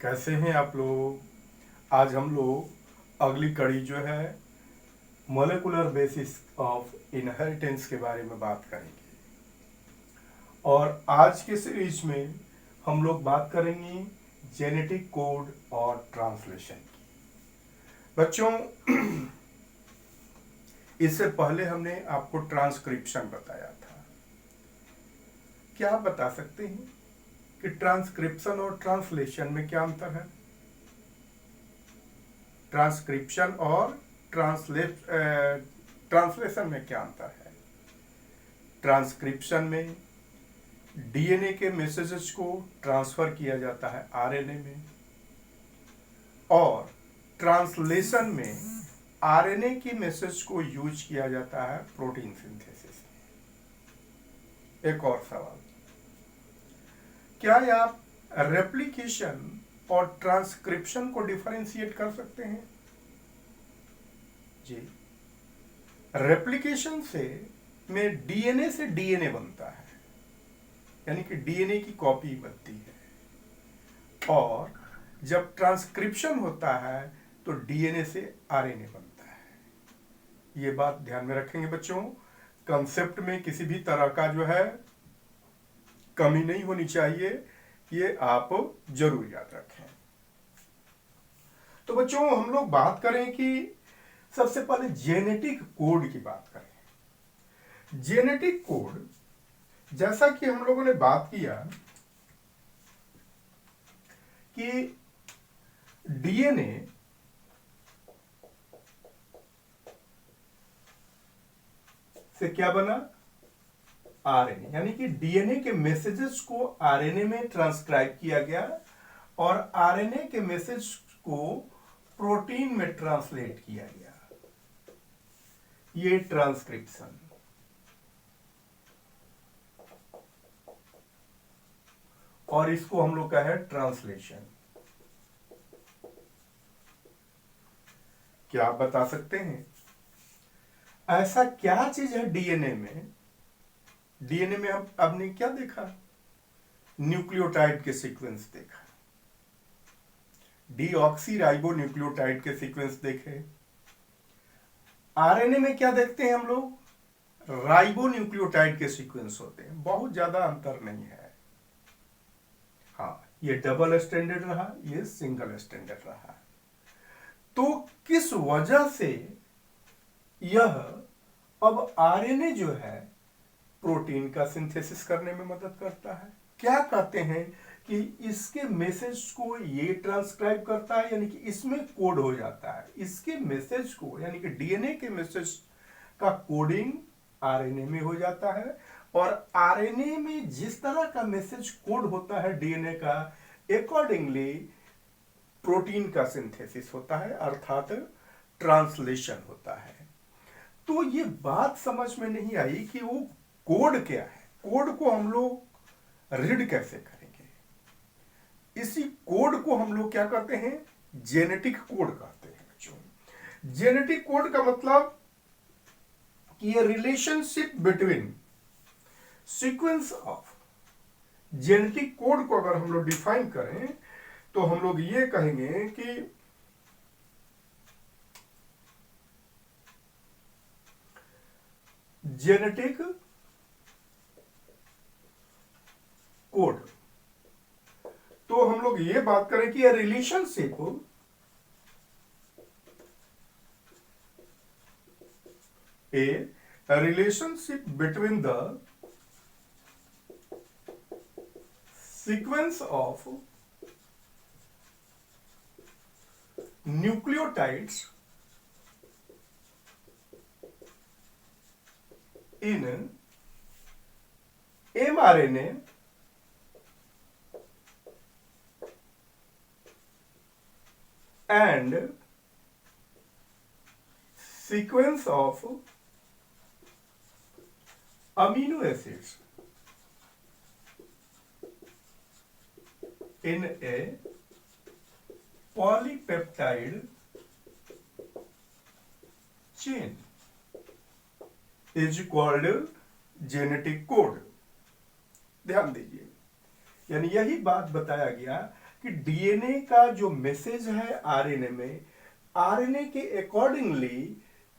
कैसे हैं आप लोग। आज हम लोग अगली कड़ी जो है मोलेकुलर बेसिस ऑफ इनहेरिटेंस के बारे में बात करेंगे। और आज के सीरीज में हम लोग बात करेंगे जेनेटिक कोड और ट्रांसलेशन की। बच्चों, इससे पहले हमने आपको ट्रांसक्रिप्शन बताया था। क्या आप बता सकते हैं कि ट्रांसक्रिप्शन और ट्रांसलेशन में क्या अंतर है? ट्रांसक्रिप्शन और ट्रांसलेशन में क्या अंतर है? ट्रांसक्रिप्शन में डीएनए के मैसेजेस को ट्रांसफर किया जाता है आरएनए में, और ट्रांसलेशन में आरएनए की मैसेज को यूज किया जाता है प्रोटीन सिंथेसिस में। एक और सवाल, क्या आप रेप्लिकेशन और ट्रांसक्रिप्शन को डिफरेंशिएट कर सकते हैं? जी, रेप्लिकेशन से में डीएनए से डीएनए बनता है, यानी कि डीएनए की कॉपी बनती है, और जब ट्रांसक्रिप्शन होता है तो डीएनए से आरएनए बनता है। ये बात ध्यान में रखेंगे बच्चों। कंसेप्ट में किसी भी तरह का जो है कमी नहीं होनी चाहिए, ये आप जरूर याद रखें। तो बच्चों, हम लोग बात करें कि सबसे पहले जेनेटिक कोड की बात करें। जेनेटिक कोड, जैसा कि हम लोगों ने बात किया कि डीएनए से क्या बना? आरएनए, यानी कि डीएनए के मैसेजेस को आरएनए में ट्रांसक्राइब किया गया और आरएनए के मैसेज को प्रोटीन में ट्रांसलेट किया गया। ये ट्रांसक्रिप्शन। और इसको हम लोग का है ट्रांसलेशन। क्या आप बता सकते हैं ऐसा क्या चीज है डीएनए में? डीएनए में हम आपने क्या देखा? न्यूक्लियोटाइड के सीक्वेंस देखा, डीऑक्सीराइबो न्यूक्लियोटाइड के सीक्वेंस देखे। आरएनए में क्या देखते हैं हम लोग? राइबो न्यूक्लियोटाइड के सीक्वेंस होते हैं। बहुत ज्यादा अंतर नहीं है। हाँ, ये डबल स्टैंडर्ड रहा, ये सिंगल स्टैंडर्ड रहा। तो किस वजह से यह अब आरएनए जो है प्रोटीन का सिंथेसिस करने में मदद करता है? क्या कहते हैं कि इसके मैसेज को ये ट्रांसक्राइब करता है, यानी कि इसमें कोड हो जाता है। इसके मैसेज को, यानी कि डीएनए के मैसेज का कोडिंग आरएनए में हो जाता है, और आरएनए में जिस तरह का मैसेज कोड होता है डीएनए का, अकॉर्डिंगली प्रोटीन का सिंथेसिस होता है, अर्थात ट्रांसलेशन होता है। तो ये बात समझ में नहीं आई कि वो कोड क्या है। कोड को हम लोग रीड कैसे करेंगे? इसी कोड को हम लोग क्या कहते हैं? जेनेटिक कोड कहते हैं बच्चों। जेनेटिक कोड का मतलब कि ये relationship between sequence of, genetic code को अगर हम लोग डिफाइन करें तो हम लोग ये कहेंगे कि जेनेटिक कोड, तो हम लोग ये बात करें कि relationship a relationship between the sequence of nucleotides in mRNA and sequence of amino acids in a polypeptide chain is called genetic code। ध्यान दीजिए, यानी यही बात बताया गया कि डीएनए का जो मैसेज है आरएनए में, आरएनए के अकॉर्डिंगली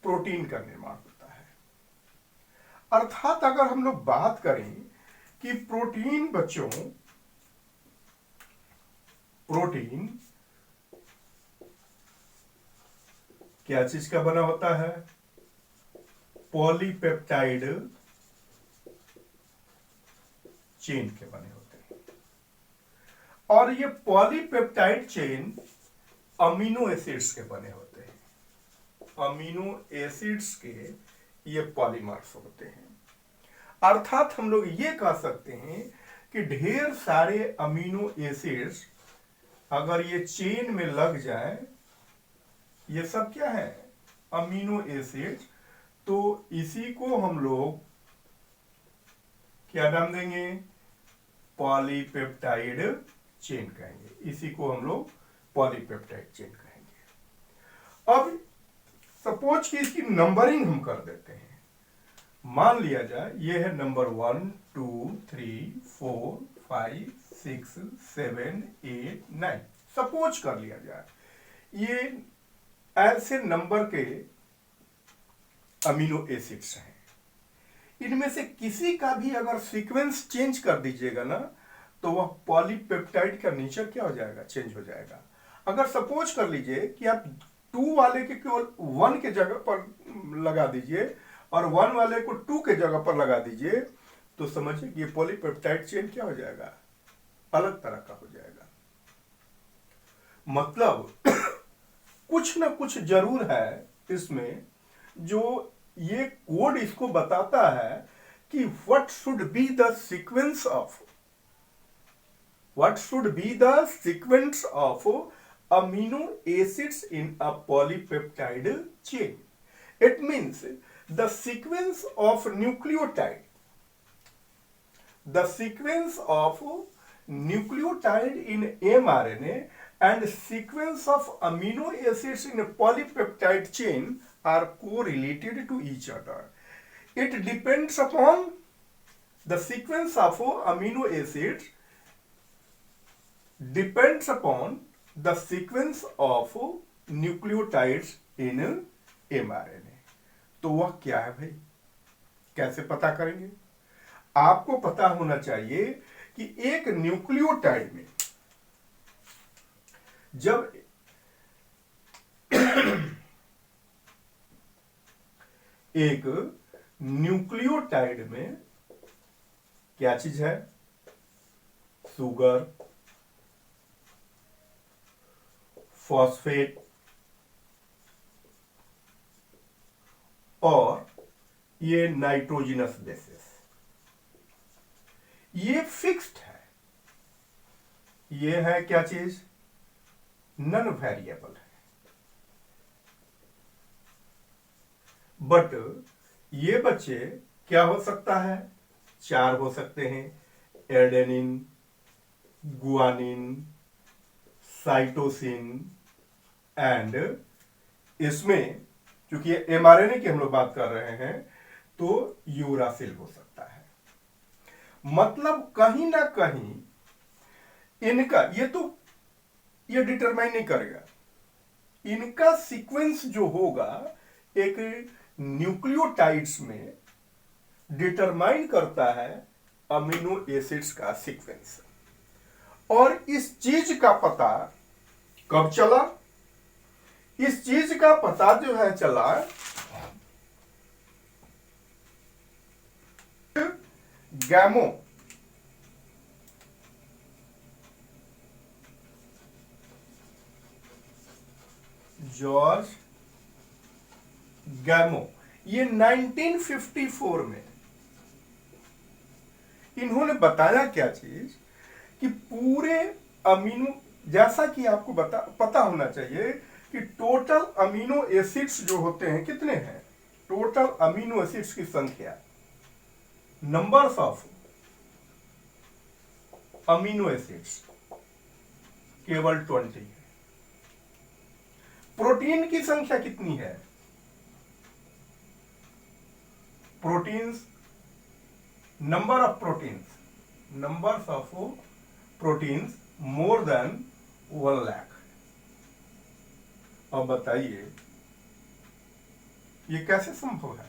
प्रोटीन का निर्माण होता है। अर्थात अगर हम लोग बात करें कि प्रोटीन बच्चों, प्रोटीन क्या चीज का बना होता है? पॉलीपेप्टाइड चेन के बने होते हैं। और ये पॉलीपेप्टाइड चेन अमीनो एसिड्स के बने होते हैं। अमीनो एसिड्स के ये पॉलीमर्स होते हैं। अर्थात हम लोग ये कह सकते हैं कि ढेर सारे अमीनो एसिड्स अगर ये चेन में लग जाए, ये सब क्या है? Amino acids. तो इसी को हम लोग क्या नाम देंगे? पॉलीपेप्टाइड चेन कहेंगे। इसी को हम लोग पॉलीपेप्टाइड चेन कहेंगे। अब सपोज कि इसकी नंबरिंग हम कर देते हैं। मान लिया जाए ये है नंबर 1 2 3 4 5 6 7 8 9, सपोज कर लिया जाए ये ऐसे नंबर के अमीनो एसिड्स हैं। इनमें से किसी का भी अगर सीक्वेंस चेंज कर दीजिएगा ना, तो वह पॉलीपेप्टाइड का नेचर क्या हो जाएगा? चेंज हो जाएगा। अगर सपोज कर लीजिए कि आप 2 वाले के केवल 1 के जगह पर लगा दीजिए और 1 वाले को 2 के जगह पर लगा दीजिए, तो समझिए कि ये पॉलीपेप्टाइड चेन क्या हो जाएगा? अलग तरह का हो जाएगा। मतलब कुछ ना कुछ जरूर है इसमें जो ये कोड इसको बताता है कि what should be the sequence of, what should be the sequence of amino acids in a polypeptide chain. It means the sequence of nucleotide, the sequence of nucleotide in mRNA and sequence of amino acids in a polypeptide chain are correlated to each other. It depends upon the sequence of amino acids depends upon the sequence of nucleotides in mRNA. तो वह क्या है भाई? कैसे पता करेंगे? आपको पता होना चाहिए कि एक न्यूक्लियोटाइड में जब एक न्यूक्लियोटाइड में क्या चीज है? शुगर, फॉस्फेट और ये नाइट्रोजनस बेसिस, ये फिक्स्ड है। ये है क्या चीज? नॉन वेरिएबल है। बट ये बच्चे क्या हो सकता है? 4 हो सकते हैं। एडेनिन, गुआनिन, साइटोसिन एंड इसमें क्योंकि ये एमआरएनए की हम लोग बात कर रहे हैं तो यूरासिल हो सकता है। मतलब कहीं ना कहीं इनका ये डिटरमाइन नहीं करेगा। इनका सीक्वेंस जो होगा एक न्यूक्लियोटाइड्स में डिटरमाइन करता है अमीनो एसिड्स का सीक्वेंस। और इस चीज का पता कब चला? इस चीज का पता जो है चला गैमो जॉर्ज गैमो, ये 1954 में इन्होंने बताया क्या चीज कि पूरे अमीनो, जैसा कि आपको पता होना चाहिए कि टोटल अमीनो एसिड्स जो होते हैं कितने हैं? टोटल अमीनो एसिड्स की संख्या, नंबर्स ऑफ अमीनो एसिड्स केवल 20 है। प्रोटीन की संख्या कितनी है? Proteins, number of proteins, numbers of proteins more than 1 lakh. अब बताइए ये कैसे संभव है?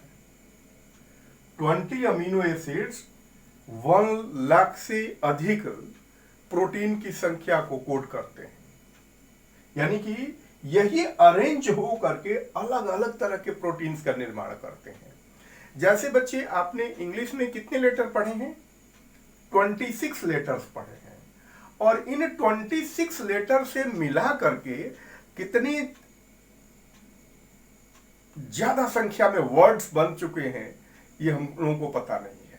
20 अमीनो एसिड्स 1 लाख से अधिक प्रोटीन की संख्या को कोड करते हैं, यानी कि यही अरेंज हो करके अलग अलग तरह के प्रोटीन्स का निर्माण करते हैं। जैसे बच्चे आपने इंग्लिश में कितने लेटर पढ़े हैं? 26 लेटर्स पढ़े हैं, और इन 26 लेटर से मिला करके कितनी ज्यादा संख्या में वर्ड्स बन चुके हैं ये हम लोगों को पता नहीं है।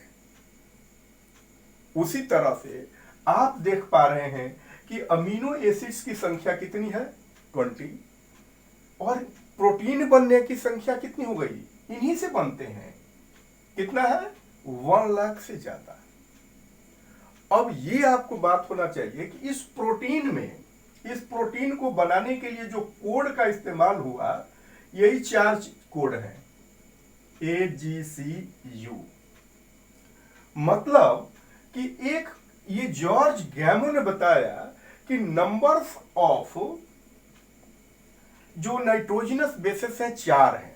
उसी तरह से आप देख पा रहे हैं कि अमीनो एसिड्स की संख्या कितनी है? 20, और प्रोटीन बनने की संख्या कितनी हो गई? इन्हीं से बनते हैं। कितना है? 1 लाख से ज्यादा। अब ये आपको बात होना चाहिए कि इस प्रोटीन को बनाने के लिए जो कोड का इस्तेमाल हुआ यही 4 कोड है, AGCU। मतलब कि ये जॉर्ज गैमो ने बताया कि नंबर्स ऑफ जो नाइट्रोजनस बेसेस हैं 4 हैं।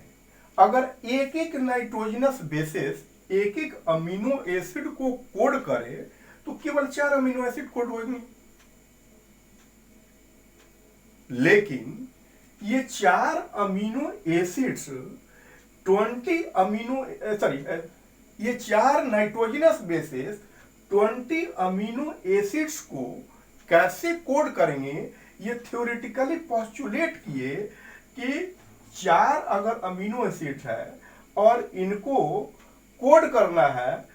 अगर एक एक नाइट्रोजनस बेसिस एक एक अमीनो एसिड को कोड करे तो केवल 4 अमीनो एसिड कोड होंगे, लेकिन ये 4 अमीनो एसिड्स 20 ये 4 नाइट्रोजनस बेसिस 20 अमीनो एसिड्स को कैसे कोड करेंगे, ये थ्योरेटिकली पोस्टुलेट किए कि 4 अगर अमीनो एसिड है और इनको कोड करना है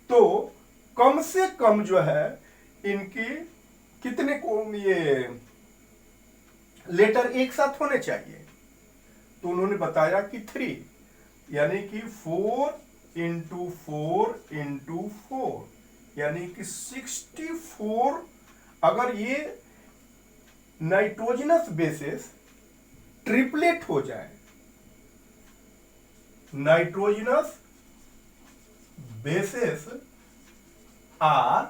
तो कम से कम जो है इनकी कितने को ये लेटर एक साथ होने चाहिए। तो उन्होंने बताया कि 3, यानी कि 4 × 4 × 4, यानी कि 64। अगर ये नाइट्रोजनस बेसिस ट्रिपलेट हो जाए, nitrogenous bases are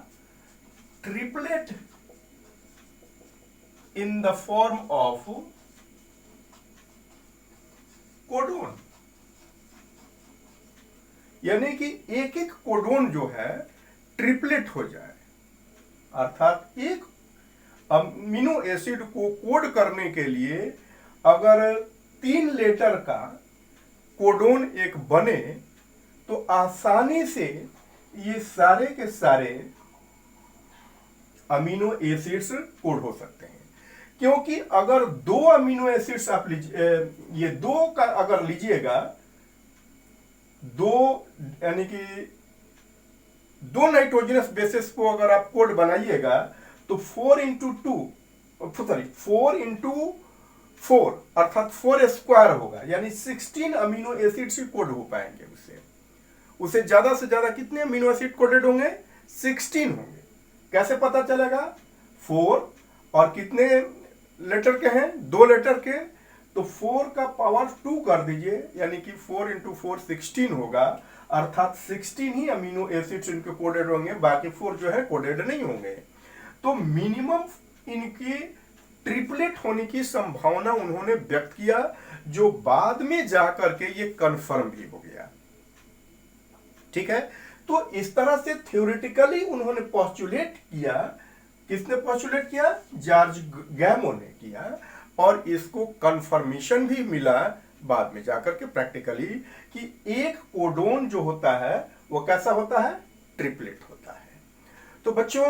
triplet in the form of codon, यानी कि एक एक कोडोन जो है ट्रिपलेट हो जाए, अर्थात एक अमीनो एसिड को कोड करने के लिए अगर 3 लेटर का कोडोन एक बने तो आसानी से ये सारे के सारे अमीनो एसिड्स कोड हो सकते हैं। क्योंकि अगर 2 अमीनो एसिड्स आप ये 2 का अगर लीजिएगा, 2 यानी कि 2 नाइट्रोजनस बेसिस को अगर आप कोड बनाइएगा तो 4 × 4 अर्थात 4 स्क्वायर होगा, यानी 16 अमीनो एसिड्स ही कोड हो पाएंगे। उसे ज्यादा से ज्यादा कितने अमीनो एसिड कोडेड होंगे? 16 होंगे। कैसे पता चलेगा? 4 और कितने लेटर के हैं? 2 लेटर के, तो 4 का पावर 2 कर दीजिए, यानी कि 4 × 4 16 होगा, अर्थात 16 ही अमीनो एसिड्स इनके कोडेड होंगे, बाकी 4 जो है कोडेड नहीं होंगे। तो मिनिमम इनकी ट्रिपलेट होने की संभावना उन्होंने व्यक्त किया, जो बाद में जाकर के ये कंफर्म भी हो गया। ठीक है, तो इस तरह से थ्योरेटिकली उन्होंने पोस्टुलेट किया। किसने पोस्टुलेट किया? जॉर्ज गैमो ने किया, और इसको कंफर्मेशन भी मिला बाद में जाकर के प्रैक्टिकली कि एक कोडोन जो होता है वो कैसा होता है? ट्रिपलेट होता है। तो बच्चों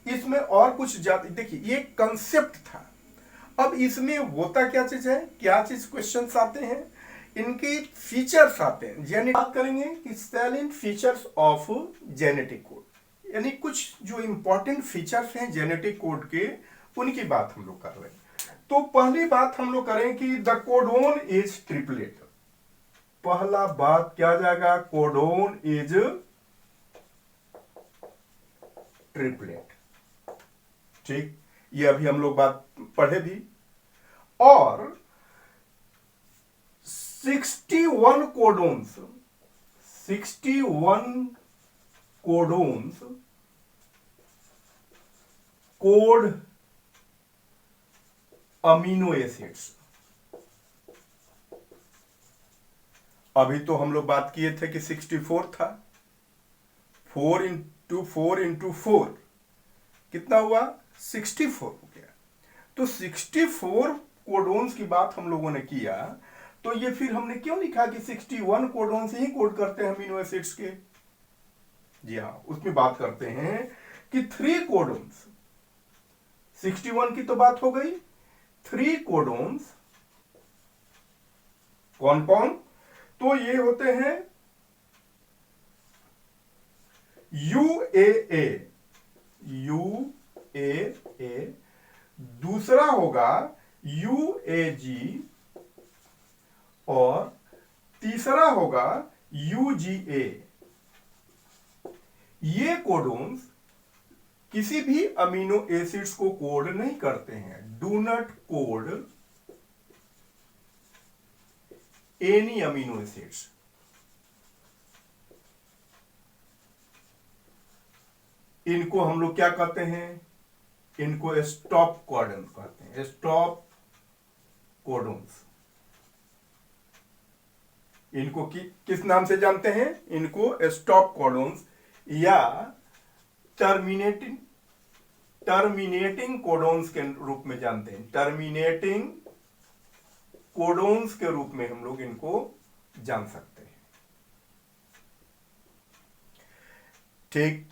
इसमें और कुछ जाति, देखिए ये कंसेप्ट था। अब इसमें होता क्या चीज है, क्या चीज क्वेश्चंस आते हैं, इनके फीचर्स आते हैं। जेनेटिक बात करेंगे कि salient features of genetic code, यानी कुछ जो इंपॉर्टेंट फीचर्स हैं जेनेटिक कोड के, उनकी बात हम लोग कर रहे हैं। तो पहली बात हम लोग करें कि द कोडोन इज ट्रिपलेट। पहला बात क्या जाएगा? Codon is triplet. ठीक, ये अभी हम लोग बात पढ़े भी। और 61 कोडोन्स कोड अमीनो एसिड्स। अभी तो हम लोग बात किए थे कि 64 था, 4 इंटू 4 कितना हुआ, 64 हो गया। तो 64 कोडोन्स की बात हम लोगों ने किया, तो ये फिर हमने क्यों लिखा कि 61 कोडोन्स ही कोड करते हैं अमीनो एसिड्स के। जी हाँ, उसमें बात करते हैं कि 3 कोडोन्स, 61 की तो बात हो गई, 3 कोडोन्स कौन कौन, तो ये होते हैं UAA, UAA, दूसरा होगा UAG और तीसरा होगा UGA। ये कोडोन्स किसी भी अमीनो एसिड्स को कोड नहीं करते हैं, do not code any amino acids. इनको हम लोग क्या कहते हैं, इनको स्टॉप कोडन कहते हैं, स्टॉप कोडोन्स। इनको किस नाम से जानते हैं, इनको स्टॉप कोडोन्स या टर्मिनेटिंग कोडोन्स के रूप में जानते हैं। टर्मिनेटिंग कोडोन्स के रूप में हम लोग इनको जान सकते हैं। ठीक,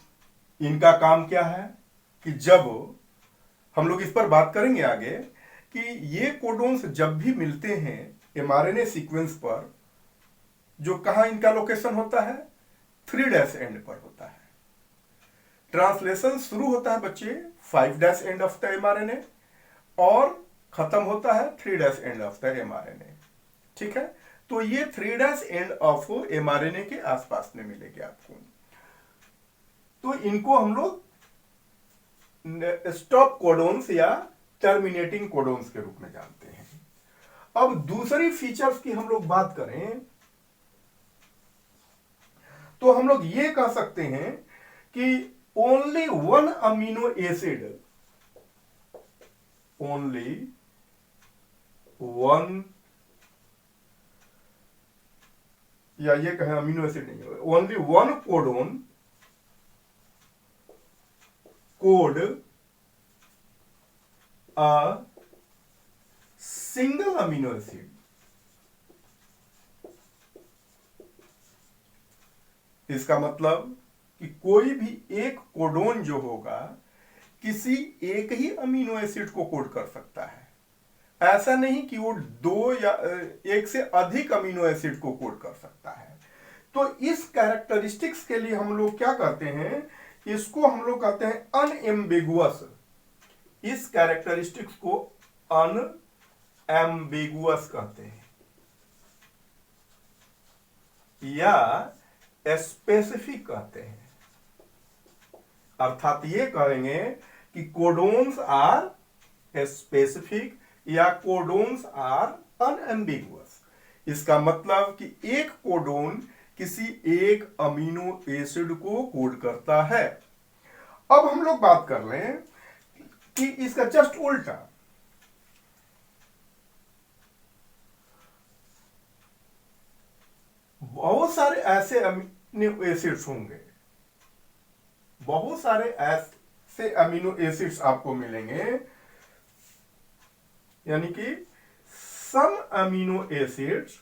इनका काम क्या है कि जब हम लोग इस पर बात करेंगे आगे कि ये कोडोन्स जब भी मिलते हैं एमआरएनए सीक्वेंस पर, जो कहां इनका लोकेशन होता है, 3' एंड पर होता है। ट्रांसलेशन शुरू होता है बच्चे 5' एंड ऑफ द एमआरएनए और खत्म होता है 3' एंड ऑफ द एमआरएनए। ठीक है, तो ये 3' एंड ऑफ एमआरएनए के आसपास में मिलेगी आपको। तो इनको हम लोग स्टॉप कोडोन्स या टर्मिनेटिंग कोडोन्स के रूप में जानते हैं। अब दूसरी फीचर्स की हम लोग बात करें तो हम लोग ये कह सकते हैं कि only one amino acid, only one, या ये कहें अमीनो एसिड नहीं है, only one codon code a single amino acid. इसका मतलब कि कोई भी एक कोडोन जो होगा किसी एक ही अमीनो एसिड को कोड कर सकता है। ऐसा नहीं कि वो 2 या एक से अधिक अमीनो एसिड को कोड कर सकता है। तो इस कैरेक्टरिस्टिक्स के लिए हम लोग क्या कहते हैं, इसको हम लोग कहते हैं अनएम्बिगुअस। इस कैरेक्टरिस्टिक्स को अनएम्बिगुअस कहते हैं या स्पेसिफिक कहते हैं। अर्थात ये कहेंगे कि कोडोन्स आर स्पेसिफिक या कोडोन्स आर अनएम्बिगुअस। इसका मतलब कि एक कोडोन किसी एक अमीनो एसिड को कोड करता है। अब हम लोग बात कर लें कि इसका जस्ट उल्टा, बहुत सारे ऐसे अमीनो एसिड्स होंगे, बहुत सारे ऐसे अमीनो एसिड्स आपको मिलेंगे, यानी कि some amino acids,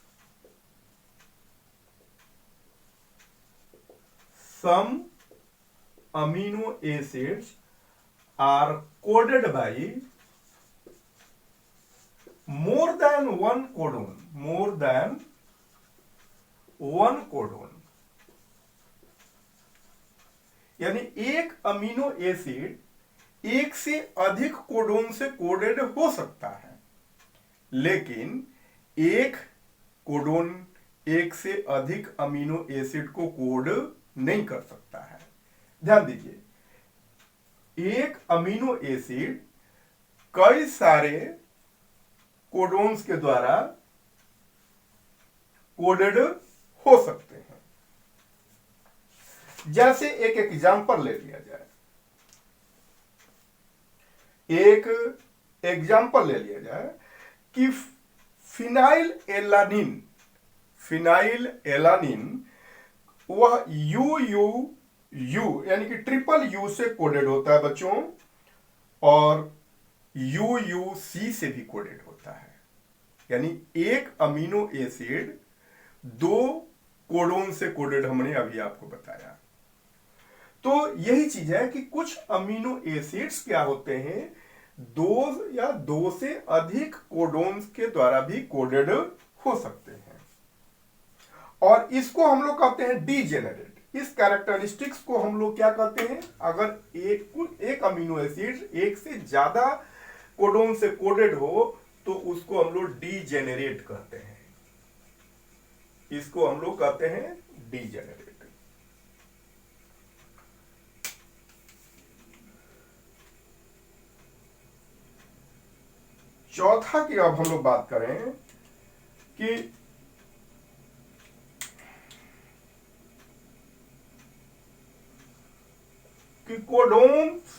some amino acids are coded by more than one codon, more than one codon। यानी एक अमीनो एसिड एक से अधिक कोडोन से कोडेड हो सकता है, लेकिन एक कोडोन एक से अधिक अमीनो एसिड को कोड नहीं कर सकता है। ध्यान दीजिए, एक अमीनो एसिड कई सारे कोडोन्स के द्वारा कोडेड हो सकते हैं। जैसे एक एग्जांपल ले लिया जाए, एक एग्जाम्पल ले लिया जाए कि फिनाइल एलानिन, फिनाइल एलानिन वह यू यू यू यानी कि ट्रिपल यू से कोडेड होता है बच्चों, और यू यू सी से भी कोडेड होता है। यानी एक अमीनो एसिड दो कोडोन से कोडेड, हमने अभी आपको बताया। तो यही चीज है कि कुछ अमीनो एसिड्स क्या होते हैं, दो या दो से अधिक कोडोन्स के द्वारा भी कोडेड हो सकते हैं, और इसको हम लोग कहते हैं डीजेनरेट। इस कैरेक्टरिस्टिक्स को हम लोग क्या कहते हैं, अगर एक अमीनो एसिड एक से ज्यादा कोडोन से कोडेड हो तो उसको हम लोग डीजेनरेट कहते हैं, इसको हम लोग कहते हैं डीजेनरेट। चौथा की अब हम लोग बात करें कि कोडोन्स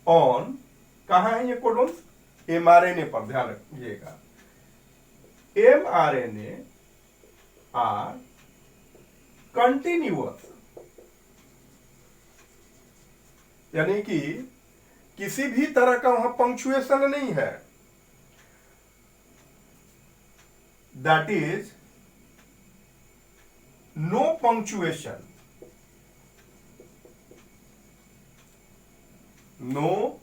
ऑन, कहां है ये कोडोन्स, एमआरएनए पर ध्यान रखिएगा। एमआरएनए आर कंटिन्यूअस, यानी कि किसी भी तरह का वहां पंक्चुएशन नहीं है, that is no punctuation, no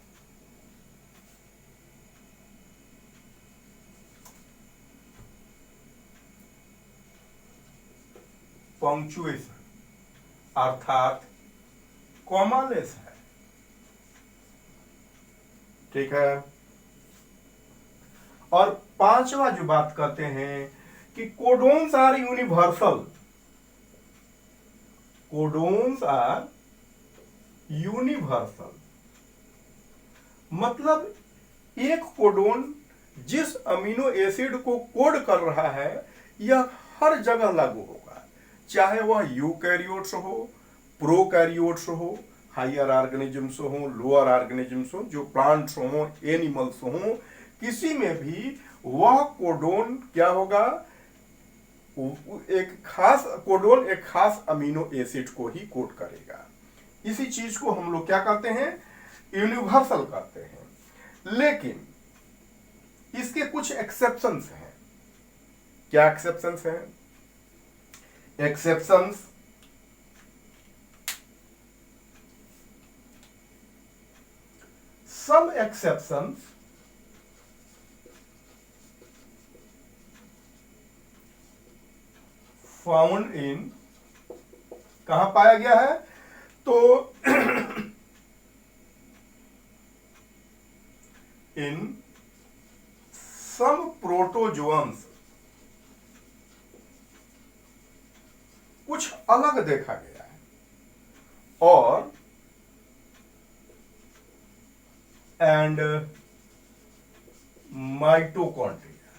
punctuation, अर्थात कॉमालेस है। ठीक है। और पांचवा जो बात करते हैं कि codons are universal, codons are universal, मतलब एक कोडोन जिस अमीनो एसिड को कोड कर रहा है यह हर जगह लागू होगा, चाहे वह यूकैरियोट्स हो, प्रोकैरियोट्स हो, हायर ऑर्गेनिजम्स हो, लोअर ऑर्गेनिजम्स हो, जो प्लांट्स हो, एनिमल्स हो, किसी में भी वह कोडोन क्या होगा, एक खास कोडोन एक खास अमीनो एसिड को ही कोड करेगा। इसी चीज को हम लोग क्या कहते हैं, यूनिवर्सल कहते हैं। लेकिन इसके कुछ एक्सेप्शंस हैं। क्या एक्सेप्शंस हैं? Exceptions some exceptions found in, कहां पाया गया है, तो in some protozoans कुछ अलग देखा गया है, और एंड माइटोकॉन्ड्रिया,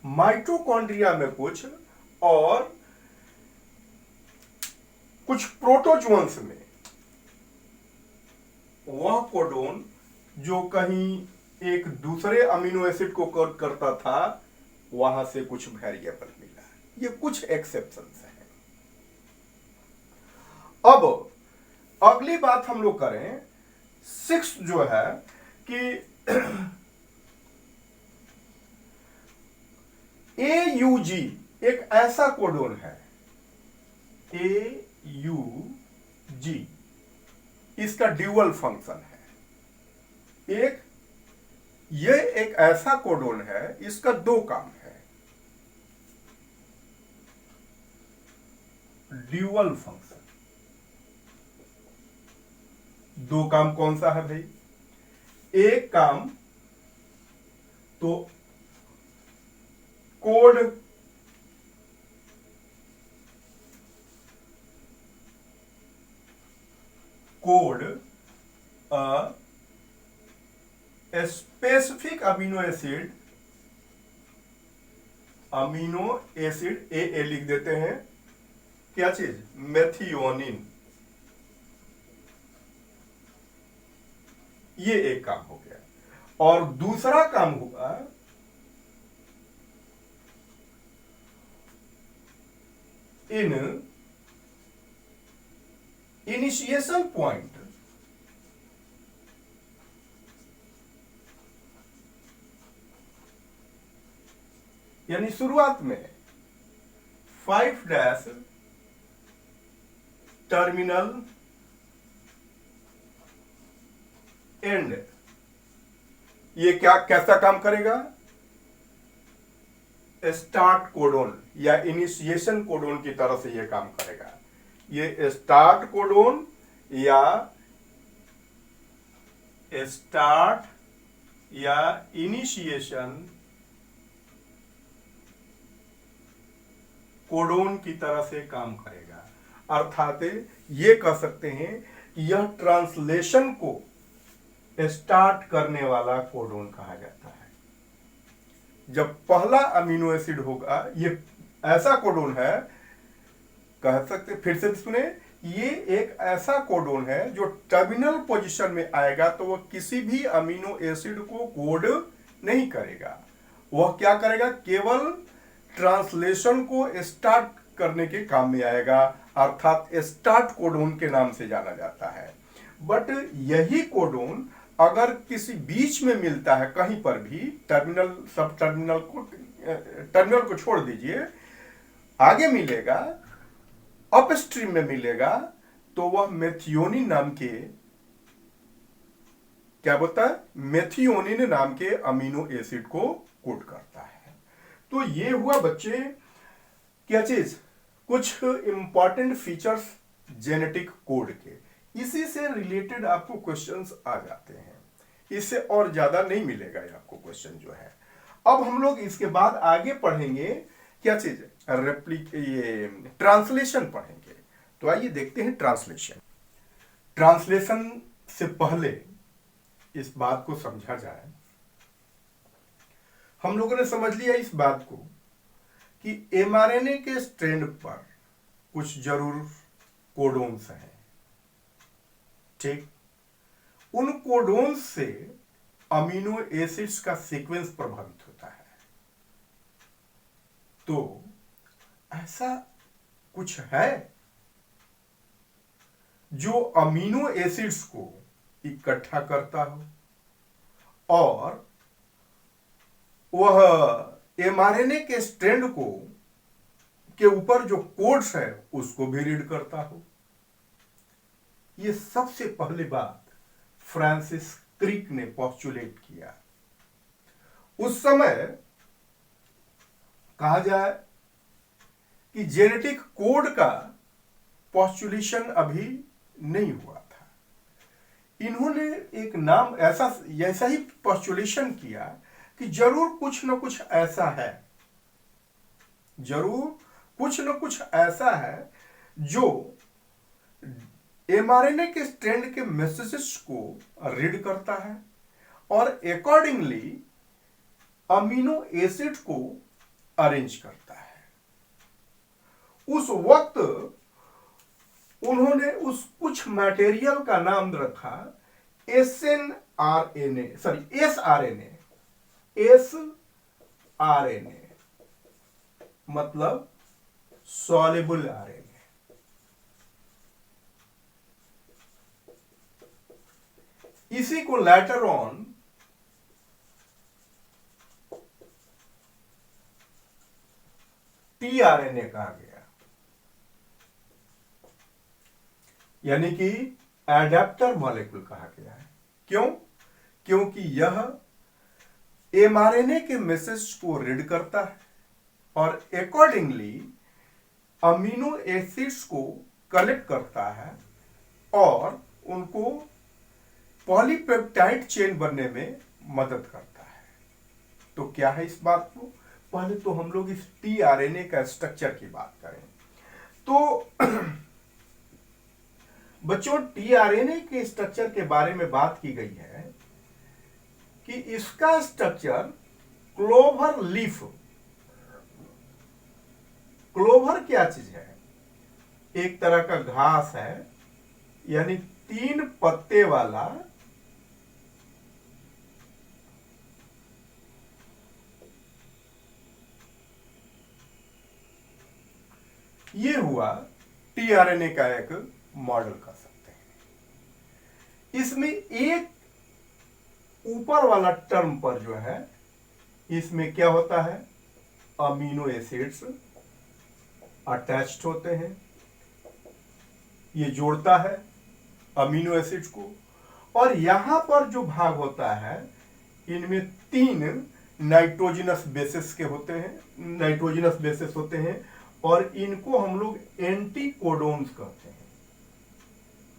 माइटोकॉन्ड्रिया में कुछ और कुछ प्रोटोजोन्स में वह कोडोन जो कहीं एक दूसरे अमीनो एसिड को कोड करता था वहां से कुछ वेरिएबल मिला। ये कुछ एक्सेप्शंस हैं। अब अगली बात हम लोग करें, सिक्स जो है कि AUG एक ऐसा कोडोन है, AUG इसका ड्यूअल फंक्शन है। ये एक ऐसा कोडोन है, इसका दो काम है, ड्यूअल फंक्शन। दो काम कौन सा है भाई? एक काम तो code specific amino acid A लिख देते हैं, क्या चीज, मेथियोनिन। ये एक काम हो गया। और दूसरा काम हुआ इन इनिशिएशन पॉइंट यानी शुरुआत में 5' टर्मिनल एंड, ये क्या कैसा काम करेगा? स्टार्ट कोडोन या इनिशिएशन कोडोन की तरह से ये काम करेगा। ये स्टार्ट कोडोन या इनिशिएशन कोडोन की तरह से काम करेगा। अर्थात ये कह सकते हैं कि यह ट्रांसलेशन को स्टार्ट करने वाला कोडोन कहा जाता है। जब पहला अमीनो एसिड होगा, ये ऐसा कोडोन है, कह सकते, फिर से सुने, ये एक ऐसा कोडोन है जो टर्मिनल पोजीशन में आएगा तो वह किसी भी अमीनो एसिड को कोड नहीं करेगा। वह क्या करेगा? केवल ट्रांसलेशन को स्टार्ट करने के काम में आएगा, अर्थात स्टार्ट कोडोन के नाम से जाना जाता है। बट यही कोडोन अगर किसी बीच में मिलता है कहीं पर भी, टर्मिनल सब टर्मिनल को छोड़ दीजिए, आगे मिलेगा, अपस्ट्रीम में मिलेगा, तो वह मेथियोनिन नाम के, क्या बोलता है? मेथियोनिन नाम के अमीनो एसिड को कोड करता है। तो ये हुआ बच्चे क्या चीज, कुछ इंपॉर्टेंट फीचर्स जेनेटिक कोड के। इसी से रिलेटेड आपको क्वेश्चंस आ जाते हैं, इससे और ज्यादा नहीं मिलेगा ये आपको क्वेश्चन जो है। अब हम लोग इसके बाद आगे पढ़ेंगे क्या चीज, ये ट्रांसलेशन पढ़ेंगे। तो आइए देखते हैं ट्रांसलेशन। ट्रांसलेशन से पहले इस बात को समझा जाए, हम लोगों ने समझ लिया इस बात को कि एमआरएनए के स्ट्रैंड पर कुछ जरूर कोडोन्स हैं, ठीक? उन कोडोन से अमीनो एसिड्स का सीक्वेंस प्रभावित होता है। तो ऐसा कुछ है जो अमीनो एसिड्स को इकट्ठा करता हो और वह एमआरएनए के स्ट्रैंड को के ऊपर जो कोड्स है उसको भी रीड करता हो। ये सबसे पहली बात फ्रांसिस क्रिक ने पोस्टुलेट किया। उस समय कहा जाए कि जेनेटिक कोड का पोस्टुलेशन अभी नहीं हुआ था। इन्होंने एक नाम ऐसा ही पोस्टुलेशन किया कि जरूर कुछ न कुछ ऐसा है, जरूर कुछ न कुछ ऐसा है जो एमआरएनए के स्ट्रैंड के मैसेजेस को रीड करता है और अकॉर्डिंगली अमीनो एसिड को अरेंज करता है। उस वक्त उन्होंने उस कुछ मटेरियल का नाम रखा एसआरएनए, मतलब सॉल्युबल आरएनए। इसी को लेटर ऑन टीआरएनए कहा गया, यानी कि एडेप्टर मॉलिक्यूल कहा गया है। क्यों? क्योंकि यह एमआरएनए के मैसेज को रीड करता है और अकॉर्डिंगली अमीनो एसिड्स को कलेक्ट करता है और उनको पॉलीपेप्टाइड चेन बनने में मदद करता है। तो क्या है इस बात को, पहले तो हम लोग इस टीआरएनए का स्ट्रक्चर की बात करें। तो बच्चों, टीआरएनए के स्ट्रक्चर के बारे में बात की गई है कि इसका स्ट्रक्चर क्लोवर लीफ, क्लोवर क्या चीज है? एक तरह का घास है, यानी 3 पत्ते वाला ये हुआ टीआरएनए का एक मॉडल कर सकते हैं। इसमें एक ऊपर वाला टर्म पर जो है, इसमें क्या होता है, अमीनो एसिड्स अटैच्ड होते हैं, ये जोड़ता है अमीनो एसिड्स को। और यहां पर जो भाग होता है, इनमें 3 नाइट्रोजनस बेसेस के होते हैं, नाइट्रोजनस बेसेस होते हैं, और इनको हम लोग एंटीकोडोन्स कहते हैं।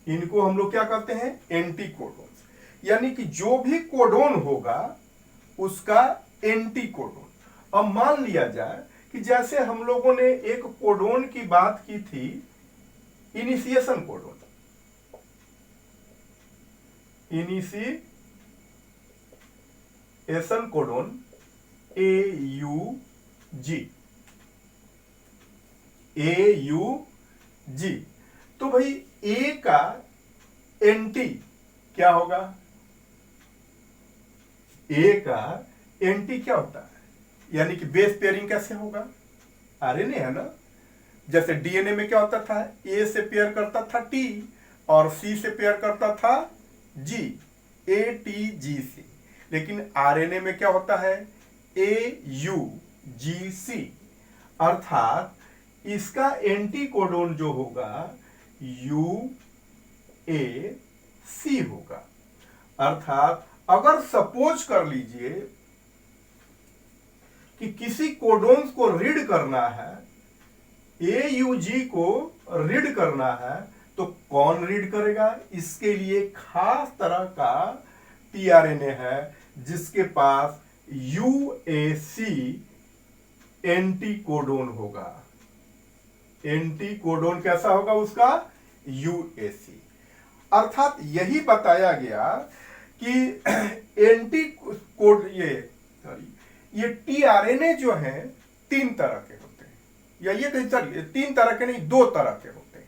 इनको हम लोग क्या कहते हैं, एंटीकोडोन्स। यानी कि जो भी कोडोन होगा उसका एंटीकोडोन। अब मान लिया जाए कि जैसे हम लोगों ने एक कोडोन की बात की थी, initiation codon, initiation codon AUG। तो भाई ए का एंटी क्या होगा, ए का एंटी क्या होता है, यानी कि बेस पेयरिंग कैसे होगा, आरएनए है ना। जैसे डीएनए में क्या होता था, ए से पेयर करता था टी और सी से पेयर करता था जी, ATGC। लेकिन आरएनए में क्या होता है, AUGC। अर्थात इसका एंटीकोडोन जो होगा UAC होगा। अर्थात अगर सपोज कर लीजिए कि किसी कोडोन्स को रीड करना है, AUG को रीड करना है, तो कौन रीड करेगा, इसके लिए खास तरह का टीआरएनए है जिसके पास UAC एंटीकोडोन होगा। एंटीकोडोन कैसा होगा उसका, UAC। अर्थात यही बताया गया कि एंटीकोड ये टीआरएनए जो है 3 तरह के होते हैं, या ये कहीं चलिए 3 तरह के नहीं, 2 तरह के होते हैं।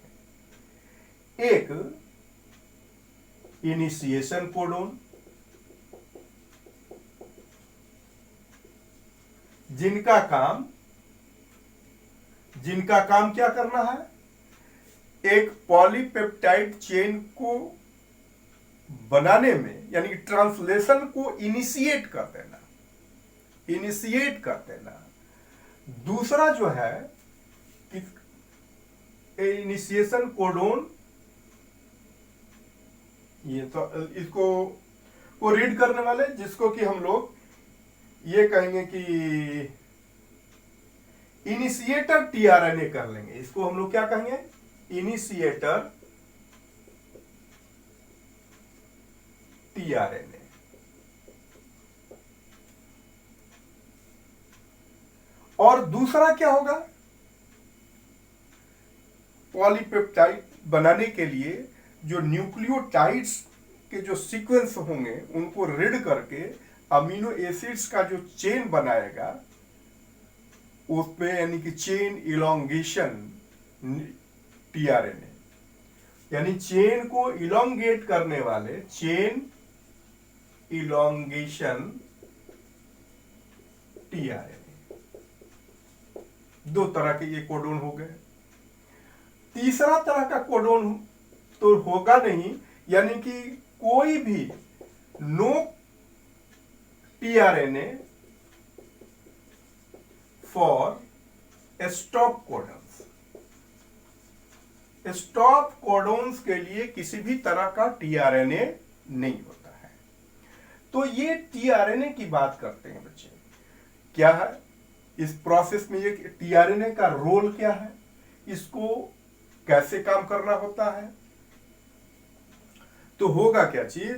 एक इनिशिएशन कोडोन, जिनका काम क्या करना है, एक पॉलीपेप्टाइड चेन को बनाने में, यानी कि ट्रांसलेशन को इनिशिएट कर देना। दूसरा जो है इनिशिएशन कोडोन, ये तो इसको रीड करने वाले, जिसको कि हम लोग ये कहेंगे कि इनिशिएटर टीआरएनए कर लेंगे। इसको हम लोग क्या कहेंगे, इनिशिएटर टीआरएनए। और दूसरा क्या होगा, पॉलीपेप्टाइड बनाने के लिए जो न्यूक्लियोटाइड्स के जो सीक्वेंस होंगे उनको रीड करके अमीनो एसिड्स का जो चेन बनाएगा, उसमें यानी कि चेन इलोंगेशन टीआरएनए, यानी चेन को इलोंगेट करने वाले चेन इलोंगेशन टीआरएनए। 2 तरह के ये कोडोन हो गए। तीसरा तरह का कोडोन तो होगा नहीं, यानी कि कोई भी no tRNA for stop codons. Stop codons के लिए किसी भी तरह का टीआरएनए नहीं होता है। तो ये टीआरएनए की बात करते हैं बच्चे, क्या है इस प्रोसेस में, ये टीआरएनए का रोल क्या है, इसको कैसे काम करना होता है। तो होगा क्या चीज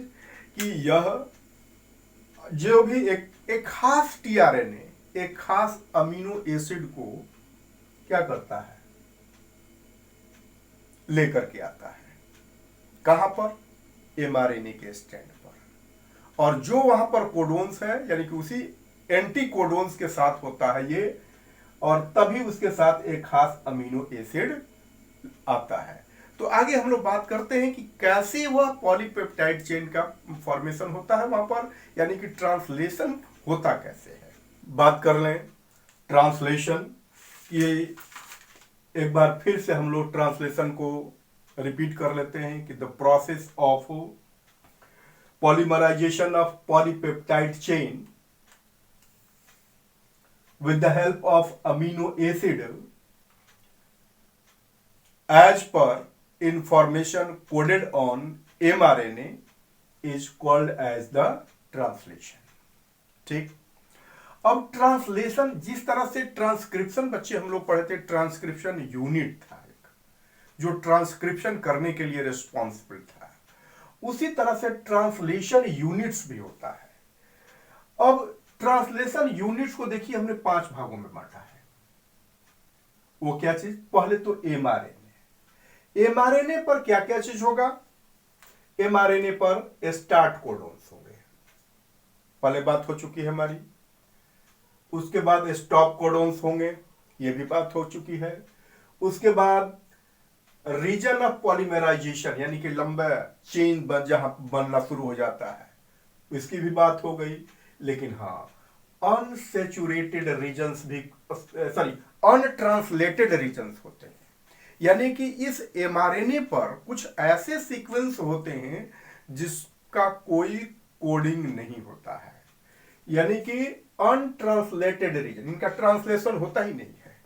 कि यह जो भी एक खास टीआरएनए एक खास अमीनो एसिड को क्या करता है, लेकर के आता है, कहां पर, एमआरएनए के स्टैंड पर। और जो वहां पर कोडोन्स है, यानी कि उसी एंटी कोडोन्स के साथ होता है ये, और तभी उसके साथ एक खास अमीनो एसिड आता है। तो आगे हम लोग बात करते हैं कि कैसे वह पॉलीपेप्टाइड चेन का फॉर्मेशन होता है वहां पर, यानी कि ट्रांसलेशन होता कैसे है। बात कर लें ट्रांसलेशन, ये एक बार फिर से हम लोग ट्रांसलेशन को रिपीट कर लेते हैं कि the process of polymerization of polypeptide chain with the help of amino acid as per information coded on mRNA is called as the translation. ठीक। अब ट्रांसलेशन, जिस तरह से ट्रांसक्रिप्शन बच्चे हम लोग पढ़े थे, ट्रांसक्रिप्शन यूनिट था एक जो ट्रांसक्रिप्शन करने के लिए रिस्पॉन्सिबल था, उसी तरह से ट्रांसलेशन यूनिट्स भी होता है। अब ट्रांसलेशन यूनिट्स को देखिए हमने 5 भागों में बांटा है। वो क्या चीज? पहले तो एमआरएनए। एमआरएनए पर क्या क्या चीज होगा? एमआरएनए पर स्टार्ट कोडॉन्स होंगे, पहले बात हो चुकी है हमारी। उसके बाद स्टॉप कोडॉन्स होंगे, ये भी बात हो चुकी है। उसके बाद रीजन ऑफ पॉलीमराइजेशन, यानी कि लंबा चेन जहां बनना शुरू हो जाता है, इसकी भी बात हो गई। लेकिन हाँ, अनसेचुरेटेड रीजन्स भी, सॉरी, अनट्रांसलेटेड रीजन्स होते हैं, यानी कि इस एमआरएनए पर कुछ ऐसे सीक्वेंस होते हैं जिसका कोई कोडिंग नहीं होता है, यानी कि अनट्रांसलेटेड रीजन, इनका ट्रांसलेशन होता ही नहीं है,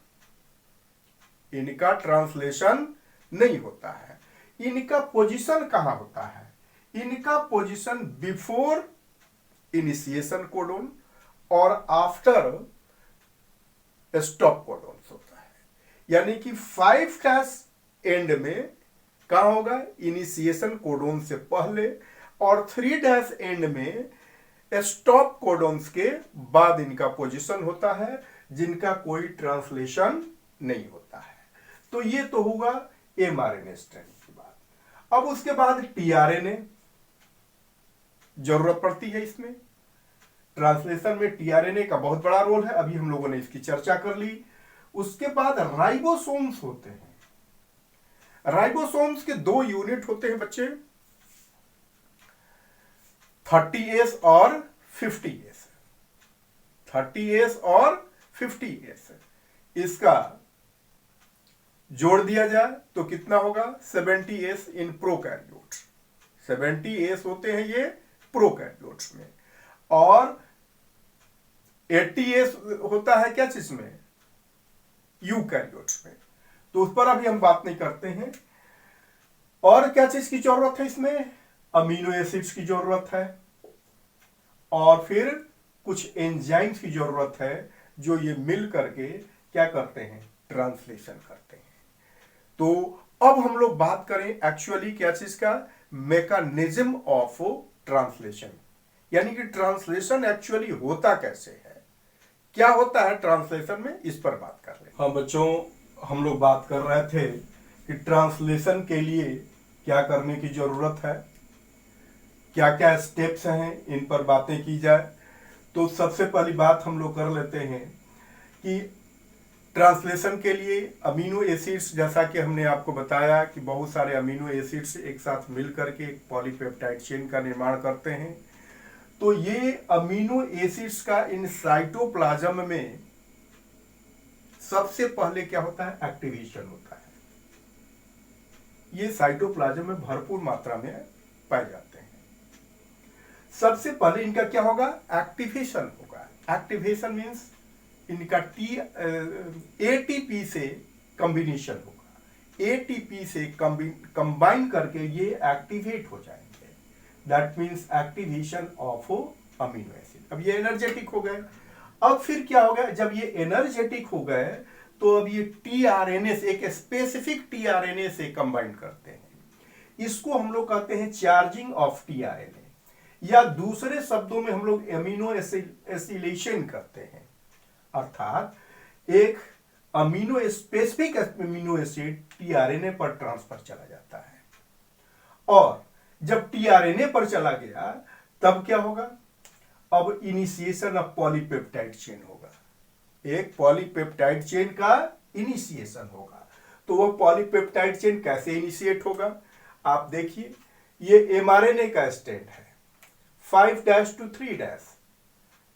इनका ट्रांसलेशन नहीं होता है। इनका पोजीशन कहां होता है? इनका पोजीशन बिफोर इनिशिएशन कोडोन और आफ्टर स्टॉप कोडोन होता है, यानी कि 5' एंड में कहां होगा? इनिशिएशन कोडोन से पहले, और 3' एंड में स्टॉप कोडोन्स के बाद इनका पोजीशन होता है, जिनका कोई ट्रांसलेशन नहीं होता है। तो ये तो होगा एमआरएनए स्ट्रैंड की बात। अब उसके बाद टीआरएनए जरूरत पड़ती है। इसमें ट्रांसलेशन में टीआरएनए का बहुत बड़ा रोल है, अभी हम लोगों ने इसकी चर्चा कर ली। उसके बाद राइबोसोम्स होते हैं। राइबोसोम्स के 2 यूनिट होते हैं बच्चे, 30S और 50S। 30S और 50S, इसका जोड़ दिया जाए तो कितना होगा? 70S in prokaryote. 70S होते हैं ये प्रोकैरियोट्स में, और 80S होता है क्या चीज में? यूकैरियोट्स में। तो उस पर अभी हम बात नहीं करते हैं। और क्या चीज की जरूरत है इसमें? अमीनो एसिड्स की जरूरत है, और फिर कुछ एंजाइम्स की जरूरत है, जो ये मिल करके क्या करते हैं? ट्रांसलेशन करते हैं। तो अब हम लोग बात करें एक्चुअली क्या चीज का? मैकेनिज्म ऑफ ट्रांसलेशन, यानी कि ट्रांसलेशन एक्चुअली होता कैसे है, क्या होता है ट्रांसलेशन में, इस पर बात कर रहे हैं। हाँ बच्चों, हम लोग बात कर रहे थे कि ट्रांसलेशन के लिए क्या करने की जरूरत है, क्या क्या स्टेप्स हैं, इन पर बातें की जाए। तो सबसे पहली बात हम लोग कर लेते हैं कि ट्रांसलेशन के लिए अमीनो एसिड्स, जैसा कि हमने आपको बताया कि बहुत सारे अमीनो एसिड्स एक साथ मिल करके एक पॉलीपेप्टाइड चेन का निर्माण करते हैं। तो ये अमीनो एसिड्स का इन साइटोप्लाज्म में सबसे पहले क्या होता है? एक्टिवेशन होता है। ये साइटोप्लाज्म में भरपूर मात्रा में पाए जाते हैं। सबसे पहले इनका क्या होगा? एक्टिवेशन होगा। एक्टिवेशन मीन्स इनका एटीपी से कॉम्बिनेशन होगा, एटीपी से कंबाइन करके ये एक्टिवेट हो जाएंगे। That means activation of amino acid. अब ये एनर्जेटिक हो गए। अब फिर क्या हो गया? जब ये एनर्जेटिक हो गए तो अब ये टीआरएनए से, एक स्पेसिफिक टीआरएनए से कंबाइन करते हैं। इसको हम लोग कहते हैं चार्जिंग ऑफ टीआरएनए, या दूसरे शब्दों में हम लोग एमिनो एसिलेशन करते हैं। अर्थात एक amino specific amino acid tRNA पर ट्रांसफर चला जाता है, और जब टीआरएनए पर चला गया तब क्या होगा? अब इनिशिएशन ऑफ पॉलीपेप्टाइड चेन होगा। एक पॉलीपेप्टाइड चेन का इनिशिएशन होगा। तो वो पॉलीपेप्टाइड चेन कैसे इनिशिएट होगा? आप देखिए, ये एमआरएनए का स्ट्रैंड है, 5' to 3'।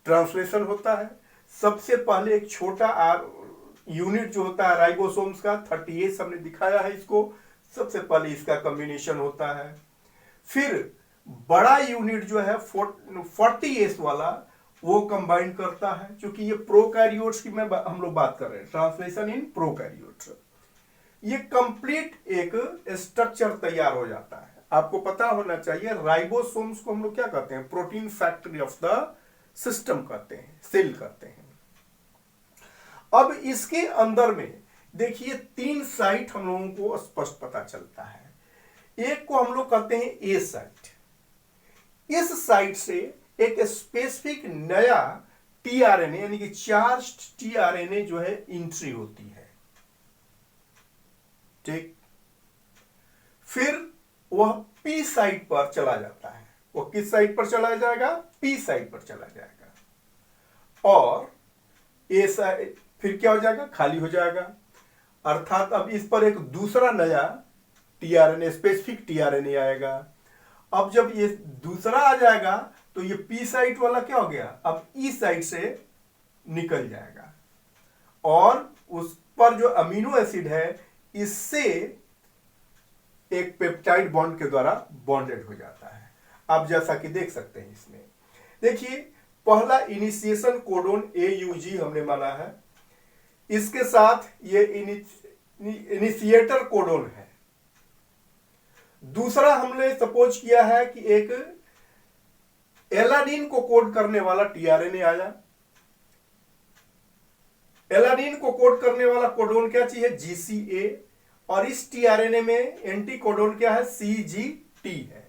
ट्रांसलेशन होता है। सबसे पहले एक छोटा यूनिट जो होता है राइबोसोम्स का 38 हमने दिखाया है इसको। सबसे पहले इसका कॉम्बिनेशन होता है, फिर बड़ा यूनिट जो है 40S वाला वो कंबाइन करता है, क्योंकि ये प्रोकैरियोट्स की हम लोग बात कर रहे हैं, ट्रांसलेशन इन प्रोकैरियोट्स। ये कंप्लीट एक स्ट्रक्चर तैयार हो जाता है। आपको पता होना चाहिए राइबोसोम्स को हम लोग क्या कहते हैं, protein factory of the system कहते हैं, सेल कहते हैं। अब इसके अंदर में देखिए 3 साइट हम लोगों को स्पष्ट पता चलता है। एक को हम लोग कहते हैं ए साइट। इस साइट से एक स्पेसिफिक नया टीआरएनए यानी कि चार्ज्ड टीआरएनए जो है एंट्री होती है, ठीक। फिर वह पी साइट पर चला जाता है। वो किस साइट पर चला जाएगा, पी साइट पर चला जाएगा, और ए साइट फिर क्या हो जाएगा, खाली हो जाएगा। अर्थात अब इस पर एक दूसरा नया टीआरएनए, स्पेसिफिक टीआरएनए आएगा। अब जब ये दूसरा आ जाएगा तो ये पी साइट वाला क्या हो गया, अब ई साइट से निकल जाएगा, और उस पर जो अमीनो एसिड है इससे एक पेप्टाइड बॉन्ड के द्वारा बॉन्डेड हो जाता है। आप जैसा कि देख सकते हैं इसमें, देखिए पहला इनिशिएशन कोडोन AUG हमने माना है, इसके साथ ये इनिशिएटर कोडोन है। दूसरा हमने सपोज किया है कि एक एलानिन को कोड करने वाला टीआरएनए आया। एलानिन को कोड करने वाला कोडोन क्या चाहिए, GCA, और इस टीआरएनए में एंटी कोडोन क्या है, CGT है।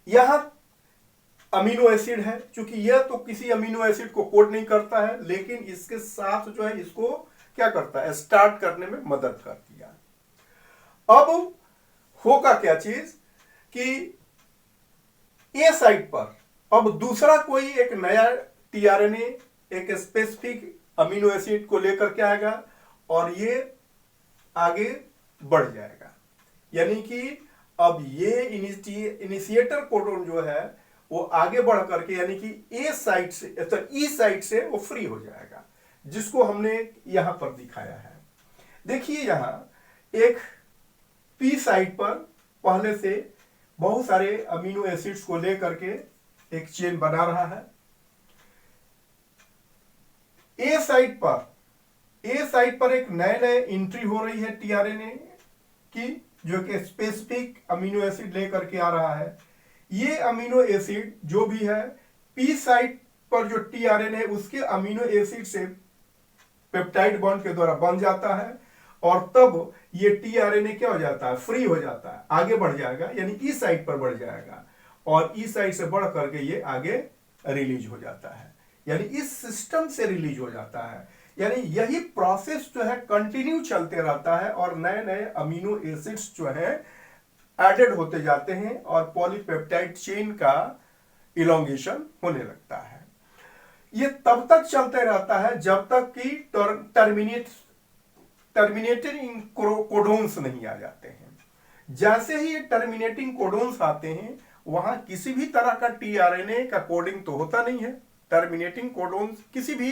यहां अमीनो एसिड है, क्योंकि यह तो किसी अमीनो एसिड को कोड नहीं करता है, लेकिन इसके साथ जो है इसको क्या करता है, स्टार्ट करने में मदद कर दिया। अब होगा क्या चीज कि ए साइट पर अब दूसरा कोई एक नया टीआरएनए एक स्पेसिफिक अमीनो एसिड को लेकर के आएगा, और ये आगे बढ़ जाएगा। यानी कि अब ये इनिशिएटर कोडोन जो है वो आगे बढ़ करके यानी कि ए साइट से ई साइट से वो फ्री हो जाएगा, जिसको हमने यहां पर दिखाया है। देखिए यहां एक पी साइट पर पहले से बहुत सारे अमीनो एसिड्स को लेकर के एक चेन बना रहा है। ए साइट पर एक नए एंट्री हो रही है टीआरएनए की, जो कि स्पेसिफिक अमीनो एसिड लेकर के आ रहा है। ये अमीनो एसिड जो भी है पी साइट पर जो टीआरएनए उसके अमीनो एसिड से पेप्टाइड बॉन्ड के द्वारा बन जाता है, और तब ये टीआरएनए क्या हो जाता है, फ्री हो जाता है, आगे बढ़ जाएगा, यानी ई साइट पर बढ़ जाएगा, और ई साइट से बढ़ करके ये आगे रिलीज हो जाता है, यानी इस सिस्टम से रिलीज हो जाता है। यानी यही प्रोसेस जो है कंटिन्यू चलते रहता है, और नए नए अमीनो एसिड्स जो है एडेड होते जाते हैं, और पॉलीपेप्टाइड चेन का इलोंगेशन होने लगता है। ये तब तक चलते रहता है जब तक कि टर्मिनेटिंग कोडोन्स नहीं आ जाते हैं। जैसे ही ये टर्मिनेटिंग कोडोन्स आते हैं, वहां किसी भी तरह का टीआरएनए का कोडिंग तो होता नहीं है। टर्मिनेटिंग कोडोन्स किसी भी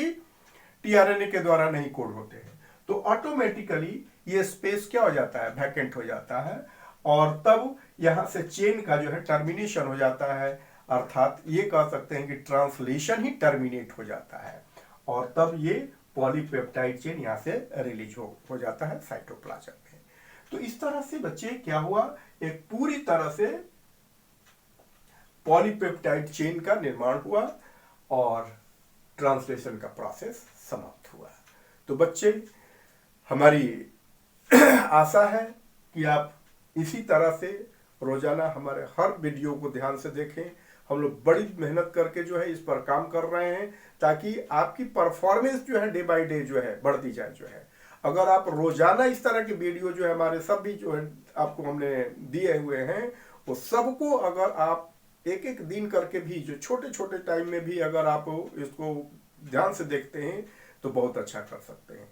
टीआरएनए के द्वारा नहीं कोड होते हैं, तो ऑटोमेटिकली ये स्पेस क्या हो जाता है, वैकेंट हो जाता है, और तब यहां से चेन का जो है टर्मिनेशन हो जाता है। अर्थात ये कह सकते हैं कि ट्रांसलेशन ही टर्मिनेट हो जाता है, और तब ये पॉलीपेप्टाइड चेन यहां से रिलीज हो जाता है साइटोप्लाज्म में। तो इस तरह से बच्चे क्या हुआ, एक पूरी तरह से पॉलीपेप्टाइड चेन का निर्माण हुआ और ट्रांसलेशन का प्रोसेस समाप्त हुआ। तो बच्चे, हमारी आशा है कि आप इसी तरह से रोजाना हमारे हर वीडियो को ध्यान से देखें। हम लोग बड़ी मेहनत करके जो है इस पर काम कर रहे हैं, ताकि आपकी परफॉर्मेंस जो है डे बाय डे जो है बढ़ती जाए। जो है अगर आप रोजाना इस तरह के वीडियो जो है हमारे सब भी जो है आपको हमने दिए हुए हैं, वो सबको अगर आप एक एक दिन करके भी जो छोटे छोटे टाइम में भी अगर आप इसको ध्यान से देखते हैं तो बहुत अच्छा कर सकते हैं।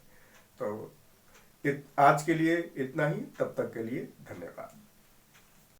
तो आज के लिए इतना ही, तब तक के लिए धन्यवाद।